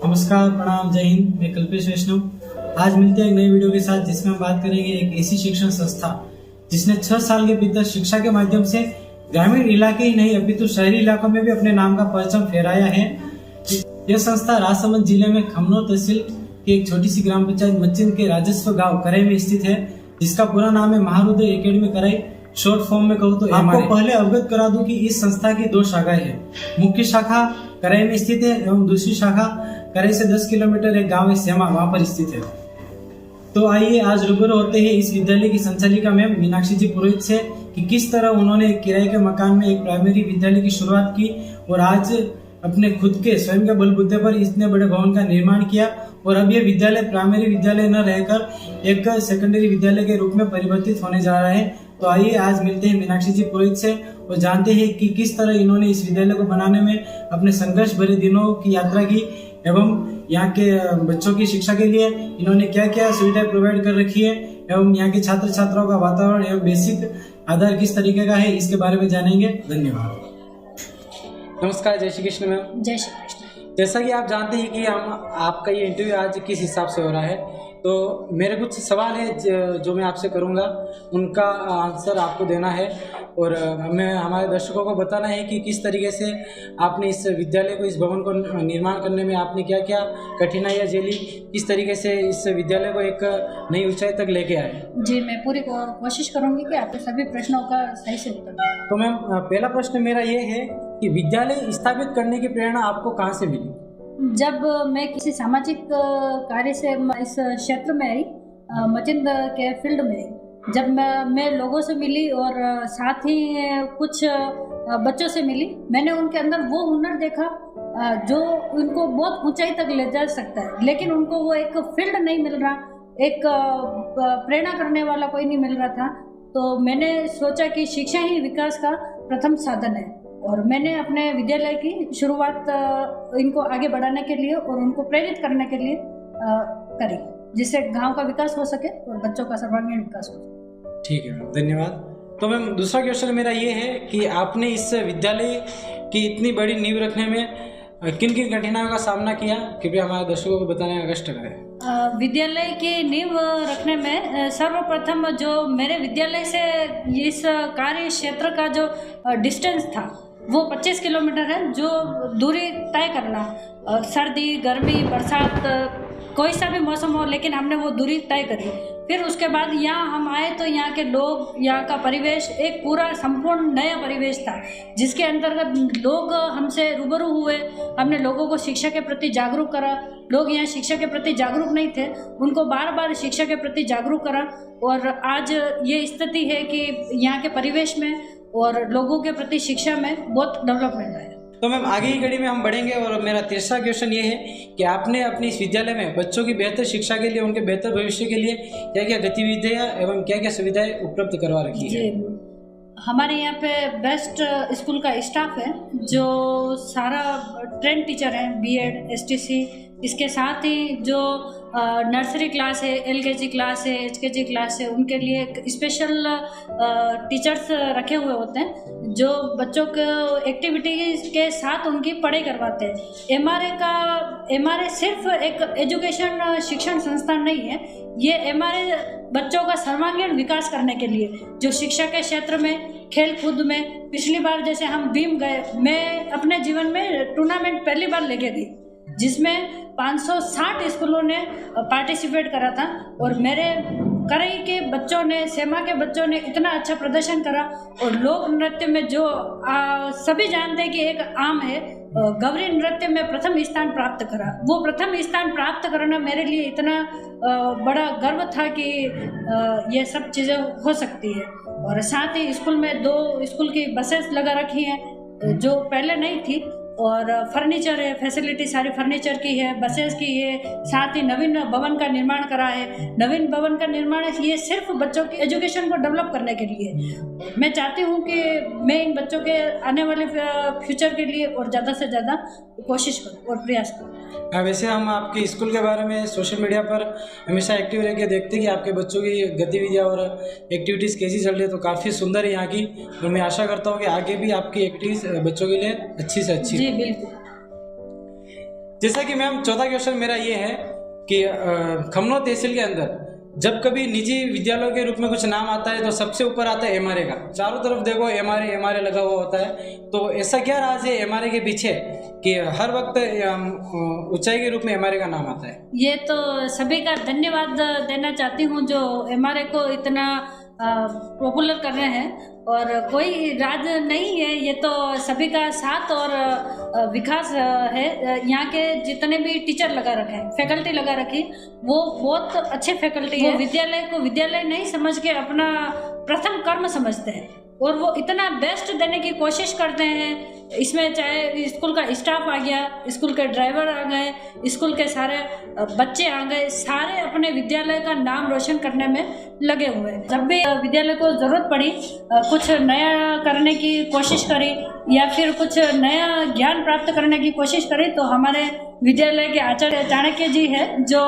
नमस्कार, प्रणाम, जय हिंद। मैं कल्पेश वैष्णव। आज मिलते हैं एक नई वीडियो के साथ जिसमें हम बात करेंगे एक ऐसी शिक्षण संस्था जिसने 6 साल के भीतर शिक्षा के माध्यम से ग्रामीण इलाके ही नहीं अपितु शहरी इलाकों में भी अपने नाम का परचम फहराया है। यह संस्था राजसमंद जिले में खमनोर तहसील की एक छोटी सी ग्राम पंचायत मचिंद के राजस्व गांव कराई में स्थित है, जिसका पूरा नाम है महारुद्र एकेडमी कराई। शॉर्ट फॉर्म में कहूँ तो आपको पहले अवगत करा दूं कि इस संस्था की 2 शाखाएं हैं। मुख्य शाखा कराई में स्थित है एवं दूसरी शाखा कराई से 10 किलोमीटर एक गांव है सेमा, वहां पर स्थित है। तो आइए आज रूबरू होते हैं इस विद्यालय की संचालिका मैम मीनाक्षी जी पुरोहित से कि किस तरह उन्होंने एक किराए के मकान में एक प्राइमरी विद्यालय की शुरुआत की और आज अपने खुद के स्वयं के बलबूते पर इतने बड़े भवन का निर्माण किया और अब यह विद्यालय प्राइमरी विद्यालय न रहकर एक सेकेंडरी विद्यालय के रूप में परिवर्तित होने जा रहा है। तो आइए आज मिलते हैं मीनाक्षी जी पुरोहित से और जानते हैं कि किस तरह इन्होंने इस विद्यालय को बनाने में अपने संघर्ष भरे दिनों की यात्रा की एवं यहाँ के बच्चों की शिक्षा के लिए इन्होंने क्या क्या सुविधाएं प्रोवाइड कर रखी है एवं यहाँ के छात्र छात्राओं का वातावरण एवं बेसिक आधार किस तरीके का है, इसके बारे में जानेंगे। धन्यवाद। नमस्कार, जय श्री कृष्ण मैम। जय श्री कृष्ण। जैसा कि आप जानते हैं कि हम आपका ये इंटरव्यू आज किस हिसाब से हो रहा है, तो मेरे कुछ सवाल है जो मैं आपसे करूंगा, उनका आंसर आपको देना है और हमें हमारे दर्शकों को बताना है कि किस तरीके से आपने इस विद्यालय को, इस भवन को निर्माण करने में आपने क्या क्या कठिनाइयाँ झेली, किस तरीके से इस विद्यालय को एक नई ऊंचाई तक लेके आए। जी, मैं पूरी कोशिश करूंगी कि आपके सभी प्रश्नों का सही से उत्तर दूं। तो मैम, पहला प्रश्न मेरा ये है कि विद्यालय स्थापित करने की प्रेरणा आपको कहाँ से मिली? जब मैं किसी सामाजिक कार्य से इस क्षेत्र में आई, मचिंद के फील्ड में आई, जब मैं लोगों से मिली और साथ ही कुछ बच्चों से मिली, मैंने उनके अंदर वो हुनर देखा जो उनको बहुत ऊंचाई तक ले जा सकता है, लेकिन उनको वो एक फील्ड नहीं मिल रहा, एक प्रेरणा करने वाला कोई नहीं मिल रहा था। तो मैंने सोचा कि शिक्षा ही विकास का प्रथम साधन है और मैंने अपने विद्यालय की शुरुआत इनको आगे बढ़ाने के लिए और उनको प्रेरित करने के लिए करी, जिससे गांव का विकास हो सके और बच्चों का सर्वांगीण विकास हो सके। ठीक है मैम, धन्यवाद। तो मैम, दूसरा क्वेश्चन मेरा ये है कि आपने इस विद्यालय की इतनी बड़ी नींव रखने में किन किन कठिनाइयों का सामना किया, कृपया हमारे दर्शकों को बताने का कष्ट करें। विद्यालय की नींव रखने में सर्वप्रथम जो मेरे विद्यालय से इस कार्य क्षेत्र का जो डिस्टेंस था वो 25 किलोमीटर है, जो दूरी तय करना, सर्दी गर्मी बरसात कोई सा भी मौसम हो, लेकिन हमने वो दूरी तय करी। फिर उसके बाद यहाँ हम आए तो यहाँ के लोग, यहाँ का परिवेश एक पूरा संपूर्ण नया परिवेश था, जिसके अंतर्गत लोग हमसे रूबरू हुए, हमने लोगों को शिक्षा के प्रति जागरूक करा। लोग यहाँ शिक्षा के प्रति जागरूक नहीं थे, उनको बार बार शिक्षा के प्रति जागरूक करा और आज ये स्थिति है कि यहाँ के परिवेश में और लोगों के प्रति शिक्षा में बहुत डेवलपमेंट है। तो मैम, आगे की कड़ी में हम बढ़ेंगे और मेरा तीसरा क्वेश्चन ये है कि आपने अपने इस विद्यालय में बच्चों की बेहतर शिक्षा के लिए, उनके बेहतर भविष्य के लिए क्या क्या गतिविधियाँ एवं क्या क्या सुविधाएं उपलब्ध करवा रखी है? हमारे यहाँ पे बेस्ट स्कूल का स्टाफ है, जो सारा ट्रेंड टीचर है, बीएड एसटीसी, इसके साथ ही जो नर्सरी क्लास है, एलकेजी क्लास है, एचकेजी क्लास है, उनके लिए एक स्पेशल टीचर्स रखे हुए होते हैं जो बच्चों को एक्टिविटीज के साथ उनकी पढ़ाई करवाते हैं। एमआरए सिर्फ एक एजुकेशन शिक्षण संस्थान नहीं है, ये एमआरए बच्चों का सर्वांगीण विकास करने के लिए, जो शिक्षा के क्षेत्र में, खेल कूद में, पिछली बार जैसे हम बीम गए, मैं अपने जीवन में टूर्नामेंट पहली बार लेके गई जिसमें 560 स्कूलों ने पार्टिसिपेट करा था और मेरे कराई के बच्चों ने, सेमा के बच्चों ने इतना अच्छा प्रदर्शन करा। और लोक नृत्य में जो सभी जानते हैं कि एक आम है, गौरी नृत्य में प्रथम स्थान प्राप्त करा। वो प्रथम स्थान प्राप्त करना मेरे लिए इतना बड़ा गर्व था कि ये सब चीज़ें हो सकती है। और साथ ही स्कूल में 2 स्कूल की बसेस लगा रखी हैं जो पहले नहीं थी, और फर्नीचर है, फैसिलिटी सारी फर्नीचर की है, बसेस की है, साथ ही नवीन भवन का निर्माण करा है। नवीन भवन का निर्माण ये सिर्फ बच्चों की एजुकेशन को डेवलप करने के लिए। मैं चाहती हूँ कि मैं इन बच्चों के आने वाले फ्यूचर के लिए और ज़्यादा से ज़्यादा कोशिश करूँ और प्रयास करूँ। वैसे हम आपके स्कूल के बारे में सोशल मीडिया पर हमेशा एक्टिव रह के देखते हैं कि आपके बच्चों की गतिविधियाँ और एक्टिविटीज़ कैसी चल रही है, तो काफ़ी सुंदर है यहाँ की, और मैं आशा करता हूँ कि आगे भी आपकी एक्टिविटीज़ बच्चों के लिए अच्छी से अच्छी। जी बिल्कुल। जैसा कि मैम चौथा क्वेश्चन मेरा ये है कि खमनोर तहसील के अंदर जब कभी निजी विद्यालयों के रूप में कुछ नाम आता है तो सबसे ऊपर आता है एमआरए का। चारों तरफ देखो एमआरए लगा हुआ होता है, तो ऐसा क्या राज है एमआरए के पीछे कि हर वक्त ऊंचाई के रूप में एमआरए का नाम आता है? ये तो सभी का धन्यवाद देना चाहती हूँ जो एमआरए को इतना पॉपुलर कर रहे हैं, और कोई राज नहीं है, ये तो सभी का साथ और विकास है। यहाँ के जितने भी टीचर लगा रखे हैं, फैकल्टी लगा रखी, वो बहुत अच्छे फैकल्टी है। विद्यालय को विद्यालय नहीं समझ के अपना प्रथम कर्म समझते हैं और वो इतना बेस्ट देने की कोशिश करते हैं। इसमें चाहे स्कूल का स्टाफ आ गया, स्कूल के ड्राइवर आ गए, स्कूल के सारे बच्चे आ गए, सारे अपने विद्यालय का नाम रोशन करने में लगे हुए हैं। जब भी विद्यालय को ज़रूरत पड़ी, कुछ नया करने की कोशिश करी या फिर कुछ नया ज्ञान प्राप्त करने की कोशिश करी, तो हमारे विद्यालय के आचार्य चाणक्य जी है जो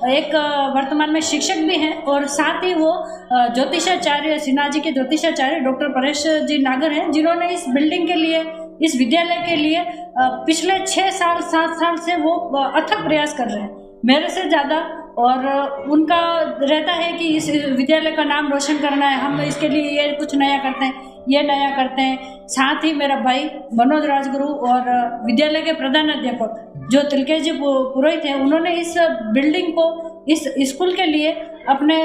एक वर्तमान में शिक्षक भी हैं, और साथ ही वो ज्योतिषाचार्य, सिन्हा जी के ज्योतिषाचार्य डॉक्टर परेश जी नागर हैं, जिन्होंने इस बिल्डिंग के लिए, इस विद्यालय के लिए पिछले 6 साल 7 साल से वो अथक प्रयास कर रहे हैं, मेरे से ज़्यादा। और उनका रहता है कि इस विद्यालय का नाम रोशन करना है, हम इसके लिए ये कुछ नया करते हैं, ये नया करते हैं। साथ ही मेरा भाई मनोज राजगुरु और विद्यालय के प्रधान अध्यापक जो तिलकेश जी पुरोहित हैं, उन्होंने इस बिल्डिंग को, इस स्कूल के लिए, अपने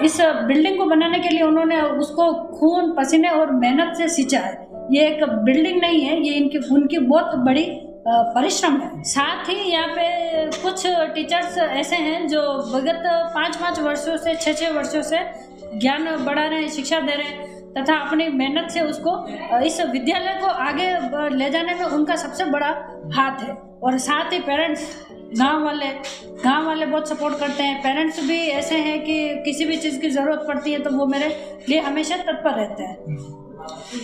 इस बिल्डिंग को बनाने के लिए उन्होंने उसको खून पसीने और मेहनत से सींचा है। ये एक बिल्डिंग नहीं है, ये उनकी बहुत बड़ी परिश्रम है। साथ ही यहाँ पे कुछ टीचर्स ऐसे हैं जो विगत 5-5 वर्षों से, 6-6 वर्षों से ज्ञान बढ़ा रहे हैं, शिक्षा दे रहे हैं, तथा अपनी मेहनत से उसको, इस विद्यालय को आगे ले जाने में उनका सबसे बड़ा हाथ है। और साथ ही पेरेंट्स, गांव वाले बहुत सपोर्ट करते हैं। पेरेंट्स भी ऐसे हैं कि किसी भी चीज़ की ज़रूरत पड़ती है तो वो मेरे लिए हमेशा तत्पर रहते हैं।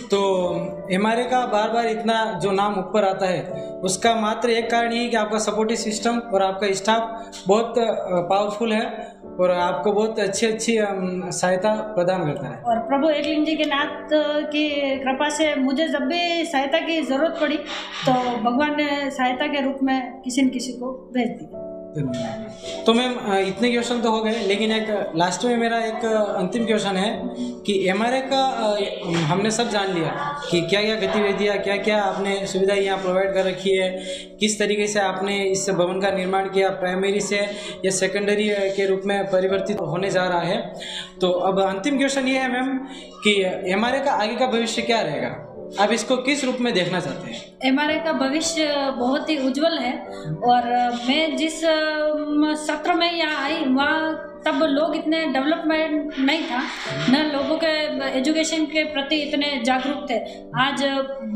तो एमआरए का बार बार इतना जो नाम ऊपर आता है, उसका मात्र एक कारण ये है कि आपका सपोर्टिव सिस्टम और आपका स्टाफ बहुत पावरफुल है और आपको बहुत अच्छी सहायता प्रदान करता है। और प्रभु एकलिंग जी के नाथ की कृपा से मुझे जब भी सहायता की ज़रूरत पड़ी तो भगवान ने सहायता के रूप में किसी न किसी को भेज दिया। तो मैम इतने क्वेश्चन तो हो गए, लेकिन एक लास्ट में मेरा एक अंतिम क्वेश्चन है कि एमआरए का हमने सब जान लिया कि क्या क्या गतिविधियाँ, क्या क्या आपने सुविधा यहाँ प्रोवाइड कर रखी है, किस तरीके से आपने इस भवन का निर्माण किया, प्राइमरी से या सेकेंडरी के रूप में परिवर्तित होने जा रहा है। तो अब अंतिम क्वेश्चन ये है मैम कि एमआरए का आगे का भविष्य क्या रहेगा, आप इसको किस रूप में देखना चाहते हैं? एमआरए का भविष्य बहुत ही उज्जवल है, और मैं जिस सत्र में यहाँ आई वहाँ तब लोग इतने डेवलपमेंट नहीं था, न लोगों के एजुकेशन के प्रति इतने जागरूक थे। आज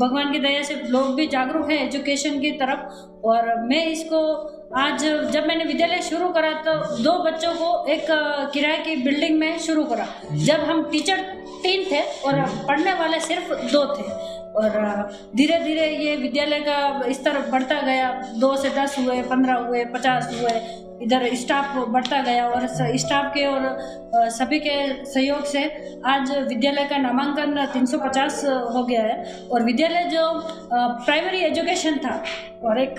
भगवान की दया से लोग भी जागरूक हैं एजुकेशन की तरफ। और मैं इसको आज जब मैंने विद्यालय शुरू करा तो 2 बच्चों को एक किराए की बिल्डिंग में शुरू करा, जब हम टीचर 3 थे और पढ़ने वाले सिर्फ 2 थे। और धीरे धीरे ये विद्यालय का स्तर बढ़ता गया, 2 से 10 हुए, 15 हुए, 50 हुए, इधर स्टाफ बढ़ता गया और स्टाफ के और सभी के सहयोग से आज विद्यालय का नामांकन 350 हो गया है। और विद्यालय जो प्राइमरी एजुकेशन था और एक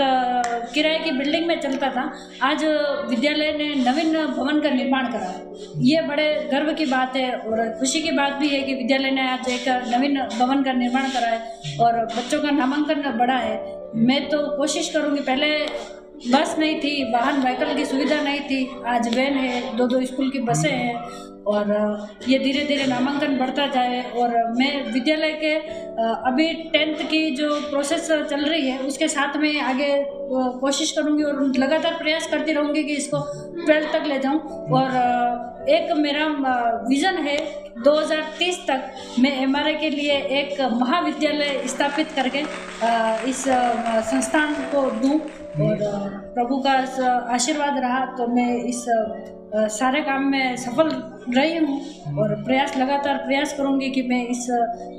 किराए की बिल्डिंग में चलता था, आज विद्यालय ने नवीन भवन का निर्माण करा है। ये बड़े गर्व की बात है और खुशी की बात भी है कि विद्यालय ने आज एक नवीन भवन का निर्माण करा है और बच्चों का नामांकन बढ़ा है। मैं तो कोशिश करूँगी, पहले बस नहीं थी, वाहन व्हीकल की सुविधा नहीं थी, आज वैन है, 2-2 स्कूल की बसें हैं और ये धीरे धीरे नामांकन बढ़ता जाए। और मैं विद्यालय के अभी 10th की जो प्रोसेस चल रही है उसके साथ में आगे कोशिश करूँगी और लगातार प्रयास करती रहूँगी कि इसको 12th तक ले जाऊँ। और एक मेरा विज़न है 2030 तक मैं एमआरए के लिए एक महाविद्यालय स्थापित करके इस संस्थान को दूँ। और प्रभु का आशीर्वाद रहा तो मैं इस सारे काम में सफल रही हूँ और लगातार प्रयास करूँगी कि मैं इस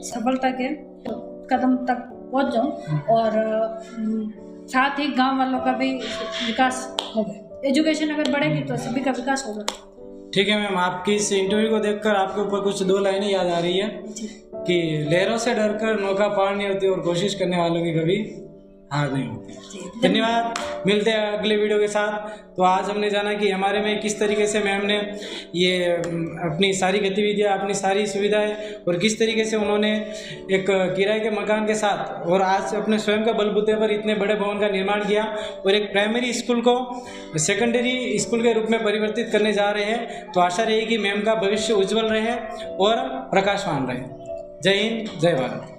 सफलता के कदम तक पहुँच जाऊँ और साथ ही गांव वालों का भी विकास होगा। एजुकेशन अगर बढ़ेगी तो सभी का विकास होगा। ठीक है मैम, आपकी इस इंटरव्यू को देखकर आपके ऊपर कुछ 2 लाइनें याद आ रही है कि लहरों से डरकर नौका पार नहीं होती और कोशिश करने वालों की कभी हार नहीं होती। धन्यवाद, मिलते हैं अगले वीडियो के साथ। तो आज हमने जाना कि हमारे में किस तरीके से मैम ने ये अपनी सारी गतिविधियाँ, अपनी सारी सुविधाएं और किस तरीके से उन्होंने एक किराए के मकान के साथ और आज अपने स्वयं के बलबूते पर इतने बड़े भवन का निर्माण किया और एक प्राइमरी स्कूल को सेकेंडरी स्कूल के रूप में परिवर्तित करने जा रहे हैं। तो आशा रही कि मैम का भविष्य उज्जवल रहे और प्रकाशवान रहे। जय हिंद, जय भारत।